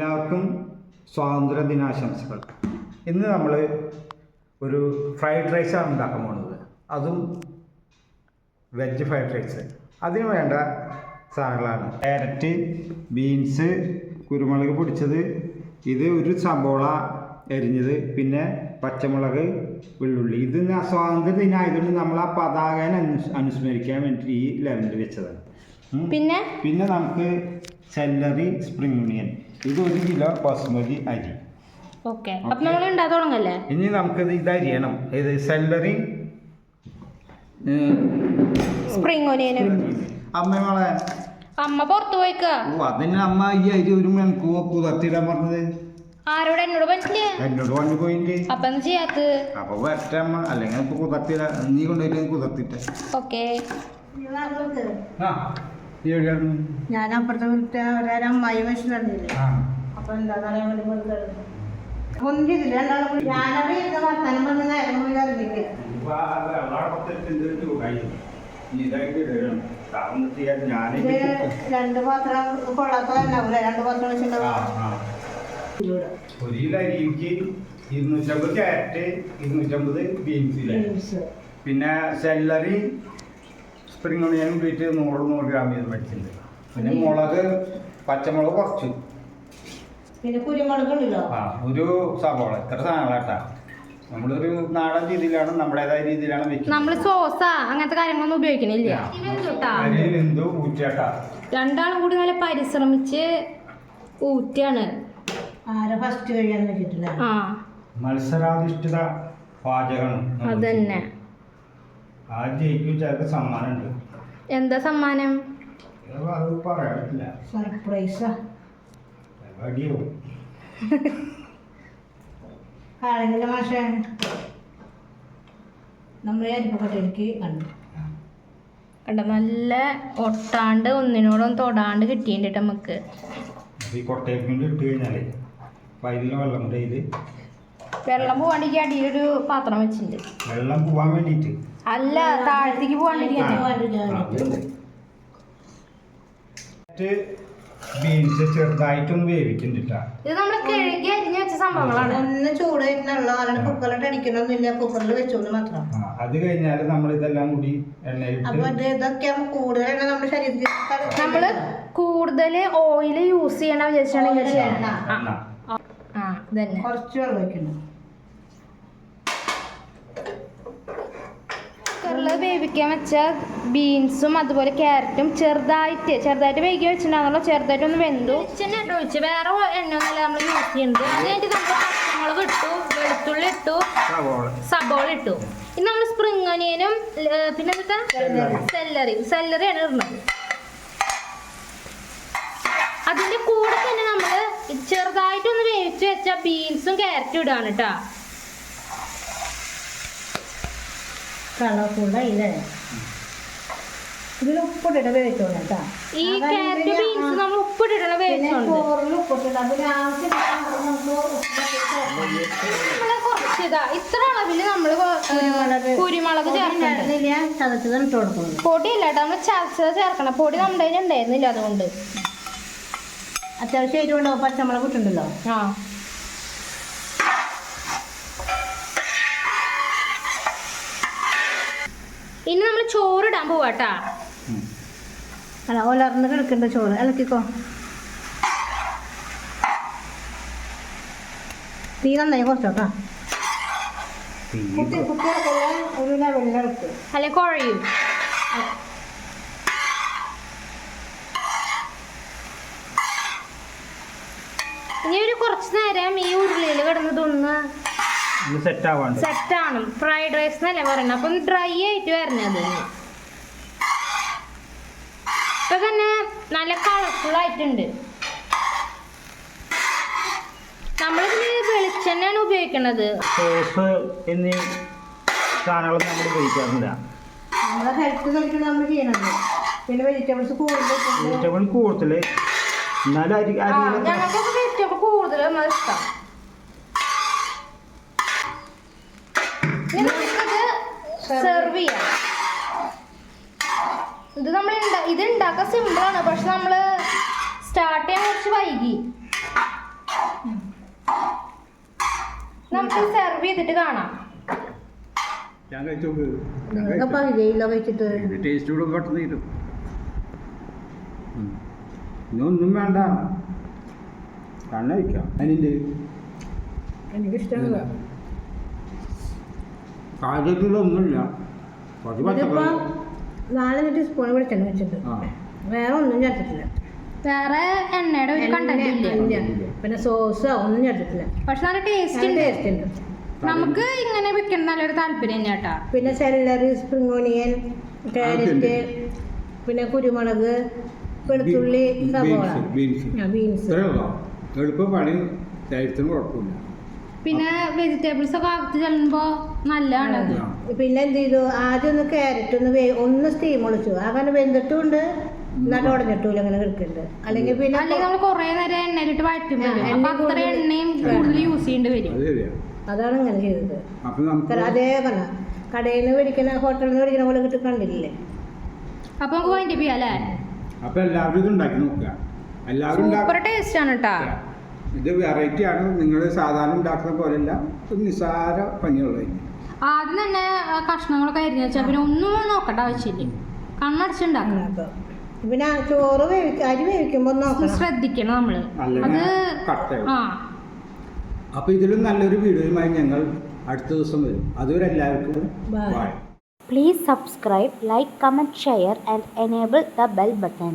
എല്ലാവർക്കും സ്വാതന്ത്ര്യ ദിനാശംസകൾ. ഇന്ന് നമ്മൾ ഒരു ഫ്രൈഡ് റൈസാണ് ഉണ്ടാക്കാൻ പോകുന്നത്, അതും വെജ് ഫ്രൈഡ് റൈസ്. അതിന് വേണ്ട സാധനങ്ങളാണ് ക്യാരറ്റ്, ബീൻസ്, കുരുമുളക് പൊടിച്ചത്, ഇത് ഒരു സബോള എരിഞ്ഞത്, പിന്നെ പച്ചമുളക്, വെള്ളുള്ളി. ഇത് സ്വാതന്ത്ര്യ ദിനമായതുകൊണ്ട് നമ്മൾ ആ പതാകനെ അനുസ്മരിക്കാൻ വേണ്ടി ഈ ലെവലിൽ വെച്ചതാണ്. പിന്നെ നമുക്ക് സെല്ലറി, സ്പ്രിംഗ് ഓണിയൻ, ഇത് 1 കിലോ ബസുമതി അരി. ഇനി നമുക്കിത് ഇതരിയണം. ഇത് സെല്ലറി, സ്പ്രിംഗ് ഓണിയൻ. അമ്മ പുറത്തു പോയിക്കാ. അതിന് അമ്മ ഈ അരി 1 മണിക്കൂർ കുതിർത്തിടാൻ പറഞ്ഞത്. എന്നോട് പറഞ്ഞു പോയിന്റ്. അപ്പൊ വരട്ടെ അമ്മ, അല്ലെങ്കിൽ ഇപ്പൊ കുതിർത്തില്ല. നീ കൊണ്ടുപോയിട്ട് കുതിർത്തിട്ട. ഞാൻ അപ്പുറത്തെ വിളിച്ച ഒരമ്മായി മനുഷ്യനുണ്ടില്ലേ, അപ്പൊ എന്താ പറയാൻ വേണ്ടി ഒന്നില്ല ഞാനത് വർത്താനം പറഞ്ഞ നേരം പോയി അറിഞ്ഞിട്ട് രണ്ട് പാത്രം കൊള്ളാത്തണ്ടാവൂല. 2 പാത്രം വെച്ചിട്ടുണ്ടാവും. 1 കിലോ അരിക്ക് 250 ക്യാരറ്റ്, 250 ബീൻസ്, പിന്നെ സെല്ലറി, സ്പ്രിംഗ് ഓണിയനും കൂടിയിട്ട് 100 ഗ്രാം ചെയ്ത് മേടിച്ചിട്ടുണ്ട്. പിന്നെ മുളക്, പച്ചമുളക് കുറച്ച്, പിന്നെ കുരുമുളക് ഉണ്ടല്ലോ, ഒരു സബോള. ഇത്ര സാധനങ്ങളാട്ടാ. നമ്മളൊരു നാടൻ രീതിയിലാണ്, നമ്മുടേതായ രീതിയിലാണ് വെക്കുന്നത്. നമ്മള് സോസ അങ്ങനത്തെ കാര്യങ്ങളൊന്നും ഉപയോഗിക്കണില്ല. രണ്ടാളും കൂടി നല്ല പരിശ്രമിച്ച് ഊറ്റാണ്. ആരെ ഫസ്റ്റ് കഴിയാന്ന് വെച്ചിട്ടില്ല. മത്സരാധിഷ്ഠിത പാചകമാണ് അതന്നെ. സമ്മാനം ഉണ്ട്. എന്താ സമ്മാനം? പറയാൻ പറ്റില്ല. സർപ്രൈസാ. അടിയാവും. ആണെങ്കിലും മാഷേ നമ്മൾ അരിപ്പക്കട്ടേക്ക് കണ്ട നല്ല ഒട്ടാണ്ട് ഒന്നിനോടൊന്നും തൊടാണ്ട് കിട്ടിയിട്ട് നമുക്ക് ഈ കൊട്ടയ്ക്ക് ഇട്ട് കഴിഞ്ഞാലേ വയലിലെ വെള്ളം കൂടെ ഇത് വെള്ളം പോവാണ്ടിരിക്കും. അടിയിലൊരു പാത്രം വെച്ചിട്ടുണ്ട്. വെള്ളം പോവാൻ വേണ്ടിട്ട് അല്ല, താഴത്തേക്ക് പോവാണ്ടിരിക്കും. ബീൻസ് ചെറുതായിട്ടൊന്ന് വേവിക്കുന്നുണ്ട്. ഇത് നമ്മൾ കഴുകി അരിഞ്ഞ് വെച്ച സംഭവങ്ങളാണ്. ഒന്ന് ചൂടായിട്ടുള്ള കുക്കറിലിട്ട് അടിക്കണമെന്നില്ല, കുക്കറിൽ വെച്ചോണ്ട് മാത്രം. അത് കഴിഞ്ഞാൽ നമ്മൾ ഇതെല്ലാം കൂടി എണ്ണയിൽ ഇതൊക്കെ കൂടുതൽ നമ്മുടെ ശരീരത്തിൽ നമ്മള് കൂടുതൽ ഓയിൽ യൂസ് ചെയ്യണ വിചാരിച്ചാണ്. കുറച്ച് വെള്ളം വെക്കണം. കുക്കറില് വേവിക്കാൻ വെച്ച ബീൻസും അതുപോലെ ക്യാരറ്റും ചെറുതായിട്ട് വേവിക്കാൻ വെച്ചിട്ടുണ്ടാകുന്നല്ലോ. ചെറുതായിട്ടൊന്ന് വെന്തു. എണ്ണ ഒഴിച്ച് വേറെ എണ്ണ ഒന്നുമല്ല നമ്മൾ യൂസ് ചെയ്യുന്നത്. അത് കഴിഞ്ഞിട്ട് നമ്മൾ പച്ചമുളക് ഇട്ടു, വെളുത്തുള്ളി ഇട്ടു, സബോള ഇട്ടു. ഇനി നമ്മൾ സ്പ്രിംഗ് ഓണിയനും പിന്നെ എന്താ സെല്ലറിയാണ് ഇടുന്നത്. അതിന്റെ കൂടെ തന്നെ നമ്മൾ ചെറുതായിട്ടൊന്ന് വേവിച്ച് വെച്ച ബീൻസും ക്യാരറ്റും ഇടാണ് കേട്ടോ. കളർഫുള്ളായില്ലേ? ഇതിൽ ഉപ്പിട്ടിട്ട് വേവിച്ചോളൂ കേട്ടോ. ഈ ക്യാരറ്റ് ബീൻസ് നമ്മൾ ഉപ്പിട്ടിട്ട് വേവിച്ചോണ്ട് ഇത്ര അളവില് നമ്മള് കുരുമുളക് ചേർക്കുന്നില്ല. പൊടിയല്ല കേട്ടോ, നമ്മള് ചതച്ചത് ചേർക്കണം. പൊടി നമ്മുടെ ഉണ്ടായിരുന്നില്ല, അതുകൊണ്ട് അത്യാവശ്യം എരിവുണ്ടോ? പച്ചമുളക് ഇട്ടുണ്ടല്ലോ. ഇനി നമ്മൾ ചോറിടാൻ പോവാട്ടാ. അല്ല, ഒലർന്ന് കിടക്കേണ്ട ചോറ് ഇളക്കിക്കോ. തീ നന്നായി കുറച്ചോട്ടാ. ഒരു ലെവലിൽ ഇളക്ക്, അല്ലെ കുഴയും. ഇനി ഒരു കുറച്ച് നേരം ഈ ഉരുളിയിൽ കിടന്നതൊന്ന് സെറ്റാണ്. ഫ്രൈഡ് റൈസ് എന്നല്ലേ പറയുന്നത്. അപ്പം ഡ്രൈ ആയിട്ട് വരണത്. ഇപ്പൊ തന്നെ നല്ല കളർഫുൾ ആയിട്ടുണ്ട്. നമ്മളിതിന് വെളിച്ചെണ്ണയാണ് ഉപയോഗിക്കുന്നത്. സോസ് എന്നീ സാധനങ്ങളൊന്നും നമ്മൾ ഉപയോഗിക്കാറില്ല. നമ്മളെ ഹെൽത്ത് നോക്കിയാണ് നമ്മൾ ചെയ്യണത്. പിന്നെ വെജിറ്റബിൾസ് കൂടുതൽ ഞങ്ങൾക്ക് വെജിറ്റബിൾ കൂടുതൽ ഇഷ്ടം. സെർവ് ചെയ്യാം. ഇത് നമ്മൾ ഇത് ഉണ്ടാക്കാൻ സിമ്പിളാണ്, പക്ഷെ നമ്മൾ സ്റ്റാർട്ട് ചെയ്യാൻ കുറച്ച് വൈകി. നമുക്ക് സെർവ് ചെയ്തിട്ട് കാണാം. ഞാൻ കഴിച്ചു നോക്ക്. നിങ്ങൾക്ക് പകുതിയിലോ കഴിച്ചിട്ട് ടേസ്റ്റ് കൂടെ പെട്ടെന്ന് കിട്ടും. ഇനി ഒന്നും വേണ്ട, കണ്ണ വയ്ക്കാം. അതിൻ്റെ എനിക്കിഷ്ടമല്ല. കാര്യത്തിലുള്ള ഒന്നുമില്ല. കുറച്ച് ഇതിപ്പോ പച്ചക്കറി 4 സ്പൂൺ വെളിച്ചെണ്ണ വെച്ചിട്ട് ആ വേറെ ഒന്നും ചേർത്തിട്ടില്ല. വേറെ എണ്ണയുടെ ഒരു കണ്ടന്റ് ഇല്ല. ഇല്ല. പിന്നെ സോസ് ഒന്നും ചേർത്തിട്ടില്ല. പക്ഷെ നല്ല ടേസ്റ്റ് ഉണ്ട്. ടേസ്റ്റ് ഉണ്ട്. നമുക്ക് ഇങ്ങനെ വെക്കണം നല്ലൊരു താല്പര്യം തന്നെ കേട്ടാ. പിന്നെ സെല്ലറി, സ്പ്രിംഗ് ഓണിയൻ, ക്യാരറ്റ്, പിന്നെ കുരുമുളക്, വെളുത്തുള്ളി, സവോള, ബീൻസ്. എളുപ്പം പണി കഴിച്ചിട്ടും കുഴപ്പമില്ല. പിന്നെ വെജിറ്റബിൾസ് ഒക്കെ അകത്ത് ചെല്ലുമ്പോ നല്ലതാണ് അത്. പിന്നെ എന്ത് ചെയ്തു, ആദ്യം ഒന്ന് ക്യാരറ്റ് ഒന്ന് സ്റ്റീം ഒളിച്ചു. അങ്ങനെ വെന്തിട്ടുണ്ട്, നല്ല ഉടഞ്ഞിട്ടില്ല, അങ്ങനെ കിടക്കുന്നുണ്ട്. അല്ലെങ്കിൽ പിന്നെ അല്ലെങ്കിൽ നമ്മൾ കുറെ നേരം എണ്ണയിലിട്ട് വഴറ്റും അപ്പൊ അത്ര എണ്ണയും കൂടുതൽ യൂസ് ചെയ്യേണ്ടി വരും. അത് ശരിയാ. അതാണ് ഇങ്ങനെ ചെയ്തത്. അപ്പൊ നമുക്ക് അതേ പറഞ്ഞ കടയിൽ നിന്ന് മേടിക്കുന്ന, ഹോട്ടലിൽ നിന്ന് മേടിക്കുന്ന പോലെ കിട്ടി കണ്ടില്ലേ. അപ്പൊ നമുക്ക് വൈൻഡ് ചെയ്യാം അല്ലേ? അപ്പൊ എല്ലാവരും ഇത് ഉണ്ടാക്കി നോക്കുക. എല്ലാവരും സൂപ്പർ ടേസ്റ്റ് ആണ് കേട്ടാ. ഇത് വെറൈറ്റി ആണ്. നിങ്ങൾ സാധാരണ ഉണ്ടാക്കുന്ന പോലെയല്ല, ഒരു നിസ്സാര പണിയുള്ളത്. ആദ്യം തന്നെ കഷ്ണങ്ങളൊക്കെ അരിഞ്ഞു വെച്ചാൽ പിന്നെ ഒന്നും നോക്കണ്ട ആവശ്യമില്ല, കണ്ണടച്ചുണ്ടാക്കണം. പിന്നെ ചോറ് അരി വേവിക്കുമ്പോൾ നോക്കണം, ശ്രദ്ധിക്കണം നമ്മള്. അത് ആ അപ്പൊ ഇതിലും നല്ലൊരു വീഡിയോയുമായി ഞങ്ങൾ അടുത്ത ദിവസം വരും. അതുവരെ എല്ലാവർക്കും by. Please subscribe, like, comment, share and enable the bell button.